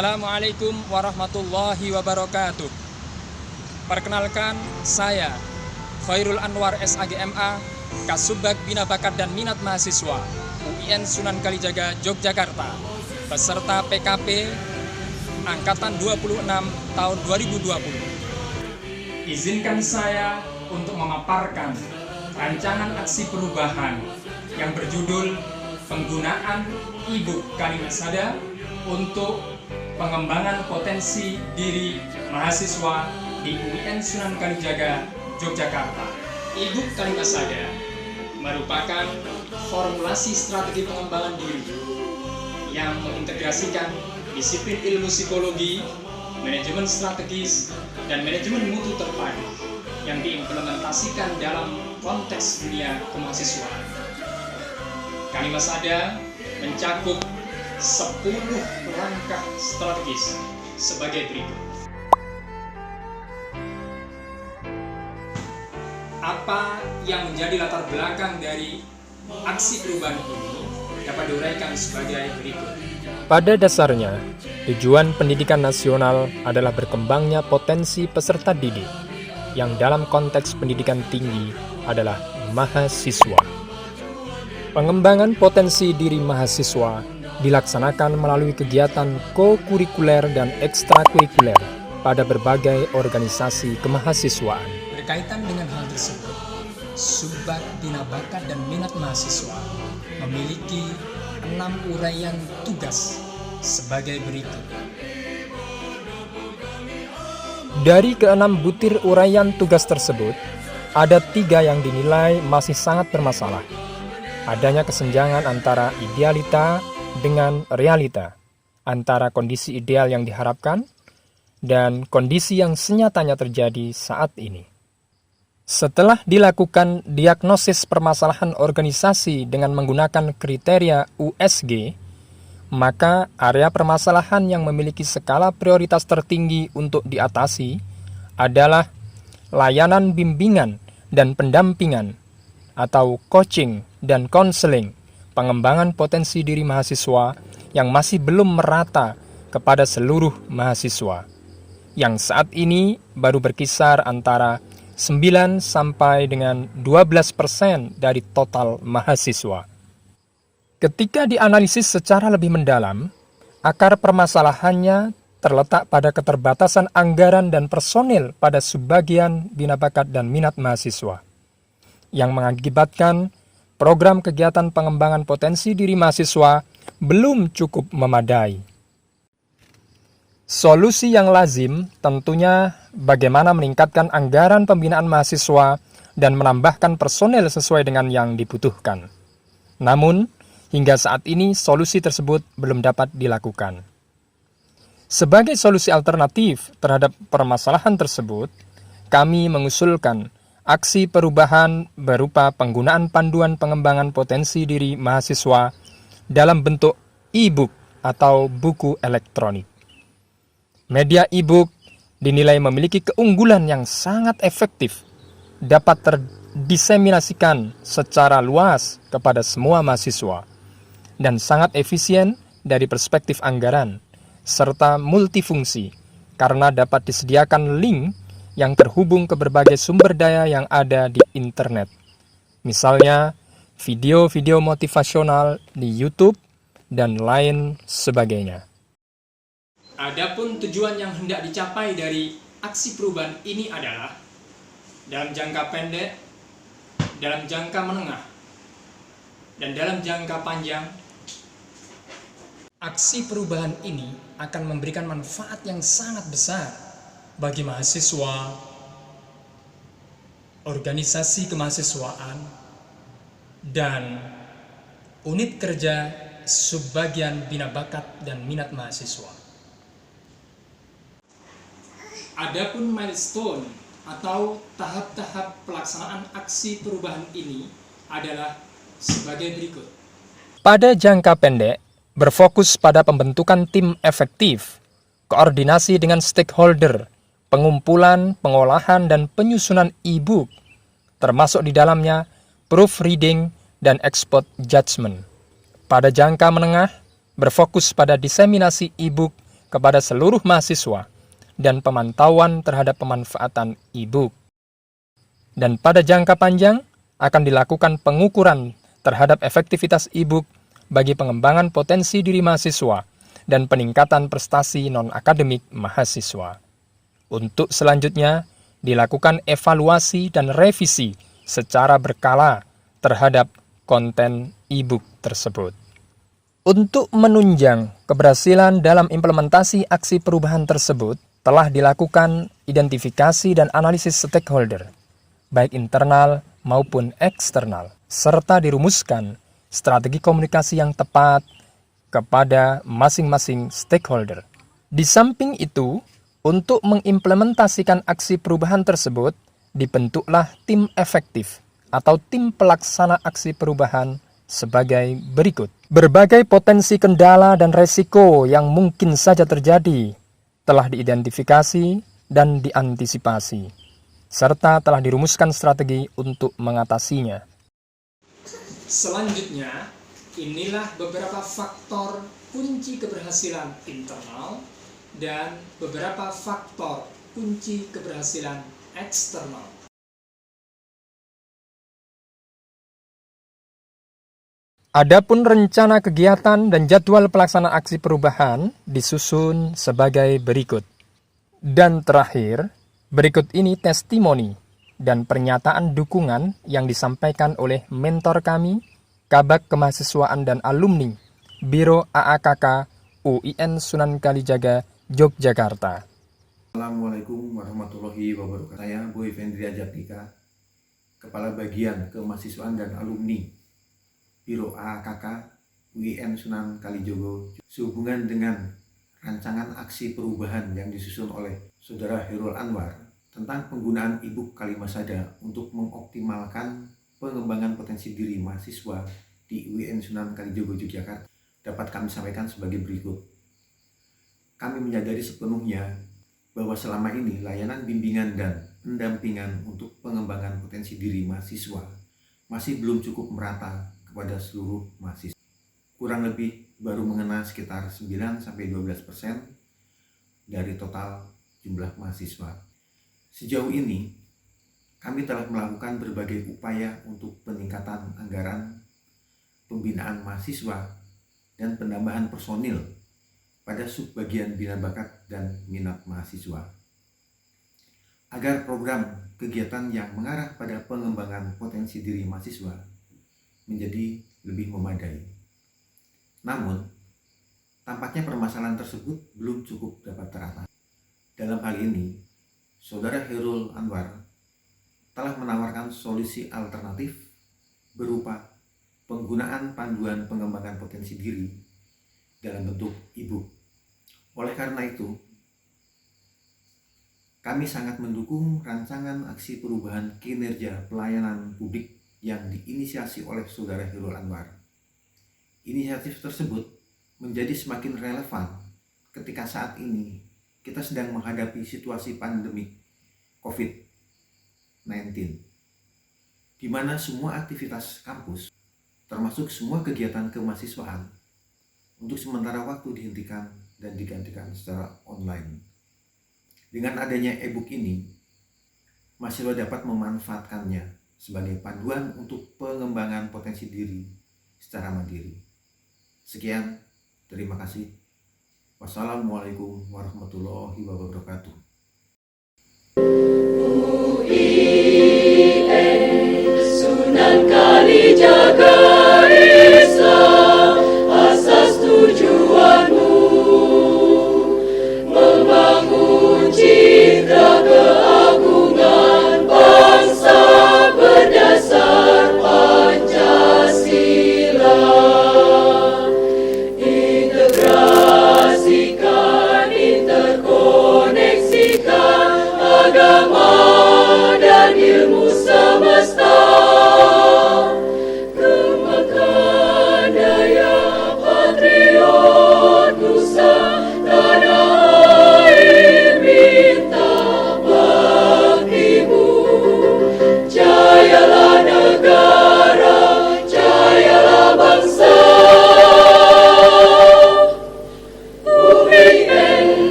Assalamualaikum warahmatullahi wabarakatuh. Perkenalkan, saya Khairul Anwar SAGMA, Kasubag Bina Bakat dan Minat Mahasiswa UIN Sunan Kalijaga, Yogyakarta, peserta PKP Angkatan 26 tahun 2020. Izinkan saya untuk memaparkan rancangan aksi perubahan yang berjudul penggunaan e-book Kalimasada untuk pengembangan potensi diri mahasiswa di UIN Sunan Kalijaga, Yogyakarta. E-book Kalimasada merupakan formulasi strategi pengembangan diri yang mengintegrasikan disiplin ilmu psikologi, manajemen strategis, dan manajemen mutu terpadu yang diimplementasikan dalam konteks dunia kemahasiswaan. Kalimasada mencakup 10 langkah strategis sebagai berikut. Apa yang menjadi latar belakang dari aksi perubahan ini dapat diuraikan sebagai berikut. Pada dasarnya, tujuan pendidikan nasional adalah berkembangnya potensi peserta didik, yang dalam konteks pendidikan tinggi adalah mahasiswa. Pengembangan potensi diri mahasiswa dilaksanakan melalui kegiatan ko-kurikuler dan ekstrakurikuler pada berbagai organisasi kemahasiswaan. Berkaitan dengan hal tersebut, Subbag Bina Bakat dan Minat Mahasiswa memiliki 6 uraian tugas sebagai berikut. Dari ke-6 butir uraian tugas tersebut, ada 3 yang dinilai masih sangat bermasalah. Adanya kesenjangan antara idealita dengan realita, antara kondisi ideal yang diharapkan dan kondisi yang senyatanya terjadi saat ini. Setelah dilakukan diagnosis permasalahan organisasi dengan menggunakan kriteria USG, maka area permasalahan yang memiliki skala prioritas tertinggi untuk diatasi adalah layanan bimbingan dan pendampingan atau coaching dan konseling, pengembangan potensi diri mahasiswa yang masih belum merata kepada seluruh mahasiswa, yang saat ini baru berkisar antara 9 sampai dengan 12% dari total mahasiswa. Ketika dianalisis secara lebih mendalam, akar permasalahannya terletak pada keterbatasan anggaran dan personil pada subbagian bina bakat dan minat mahasiswa, yang mengakibatkan program kegiatan pengembangan potensi diri mahasiswa belum cukup memadai. Solusi yang lazim tentunya bagaimana meningkatkan anggaran pembinaan mahasiswa dan menambahkan personel sesuai dengan yang dibutuhkan. Namun, hingga saat ini solusi tersebut belum dapat dilakukan. Sebagai solusi alternatif terhadap permasalahan tersebut, kami mengusulkan aksi perubahan berupa penggunaan panduan pengembangan potensi diri mahasiswa dalam bentuk e-book atau buku elektronik. Media e-book dinilai memiliki keunggulan yang sangat efektif, dapat terdiseminasikan secara luas kepada semua mahasiswa, dan sangat efisien dari perspektif anggaran, serta multifungsi karena dapat disediakan link yang terhubung ke berbagai sumber daya yang ada di internet. Misalnya, video-video motivasional di YouTube dan lain sebagainya. Adapun tujuan yang hendak dicapai dari aksi perubahan ini adalah dalam jangka pendek, dalam jangka menengah, dan dalam jangka panjang. Aksi perubahan ini akan memberikan manfaat yang sangat besar bagi mahasiswa, organisasi kemahasiswaan, dan unit kerja subbagian bina bakat dan minat mahasiswa. Adapun milestone atau tahap-tahap pelaksanaan aksi perubahan ini adalah sebagai berikut. Pada jangka pendek, berfokus pada pembentukan tim efektif, koordinasi dengan stakeholder, pengumpulan, pengolahan, dan penyusunan e-book, termasuk di dalamnya proofreading dan expert judgment. Pada jangka menengah, berfokus pada diseminasi e-book kepada seluruh mahasiswa dan pemantauan terhadap pemanfaatan e-book. Dan pada jangka panjang akan dilakukan pengukuran terhadap efektivitas e-book bagi pengembangan potensi diri mahasiswa dan peningkatan prestasi non-akademik mahasiswa. Untuk selanjutnya, dilakukan evaluasi dan revisi secara berkala terhadap konten e-book tersebut. Untuk menunjang keberhasilan dalam implementasi aksi perubahan tersebut, telah dilakukan identifikasi dan analisis stakeholder, baik internal maupun eksternal, serta dirumuskan strategi komunikasi yang tepat kepada masing-masing stakeholder. Di samping itu, untuk mengimplementasikan aksi perubahan tersebut, dibentuklah tim efektif atau tim pelaksana aksi perubahan sebagai berikut. Berbagai potensi kendala dan resiko yang mungkin saja terjadi telah diidentifikasi dan diantisipasi, serta telah dirumuskan strategi untuk mengatasinya. Selanjutnya, inilah beberapa faktor kunci keberhasilan internal dan beberapa faktor kunci keberhasilan eksternal. Adapun rencana kegiatan dan jadwal pelaksanaan aksi perubahan disusun sebagai berikut. Dan terakhir, berikut ini testimoni dan pernyataan dukungan yang disampaikan oleh mentor kami, Kabag Kemahasiswaan dan Alumni, Biro AAKK UIN Sunan Kalijaga, Yogyakarta. Assalamualaikum warahmatullahi wabarakatuh. Saya Boy Vendria Japika, Kepala Bagian Kemahasiswaan dan Alumni, Biro AAKK UIN Sunan Kalijogo, sehubungan dengan rancangan aksi perubahan yang disusun oleh Saudara Hairul Anwar tentang penggunaan e-book Kalimasada untuk mengoptimalkan pengembangan potensi diri mahasiswa di UIN Sunan Kalijogo, Yogyakarta, dapat kami sampaikan sebagai berikut. Kami menyadari sepenuhnya bahwa selama ini layanan bimbingan dan pendampingan untuk pengembangan potensi diri mahasiswa masih belum cukup merata kepada seluruh mahasiswa. Kurang lebih baru mengena sekitar 9-12% dari total jumlah mahasiswa. Sejauh ini, kami telah melakukan berbagai upaya untuk peningkatan anggaran, pembinaan mahasiswa, dan penambahan personil pada subbagian bina bakat dan minat mahasiswa, agar program kegiatan yang mengarah pada pengembangan potensi diri mahasiswa menjadi lebih memadai. Namun, tampaknya permasalahan tersebut belum cukup dapat teratasi. Dalam hal ini, Saudara Hairul Anwar telah menawarkan solusi alternatif berupa penggunaan panduan pengembangan potensi diri dalam bentuk e-book. Oleh karena itu, kami sangat mendukung rancangan aksi perubahan kinerja pelayanan publik yang diinisiasi oleh Saudara Hairul Anwar. Inisiatif tersebut menjadi semakin relevan ketika saat ini kita sedang menghadapi situasi pandemi COVID-19, di mana semua aktivitas kampus, termasuk semua kegiatan kemahasiswaan, untuk sementara waktu dihentikan dan digantikan secara online. Dengan adanya e-book ini, mahasiswa dapat memanfaatkannya sebagai panduan untuk pengembangan potensi diri secara mandiri. Sekian, terima kasih. Wassalamualaikum warahmatullahi wabarakatuh. UIN Sunan Kalijaga Islam, asas tujuanmu membangun citra keagungan bangsa berdasar Pancasila. Integrasikan, interkoneksikan agama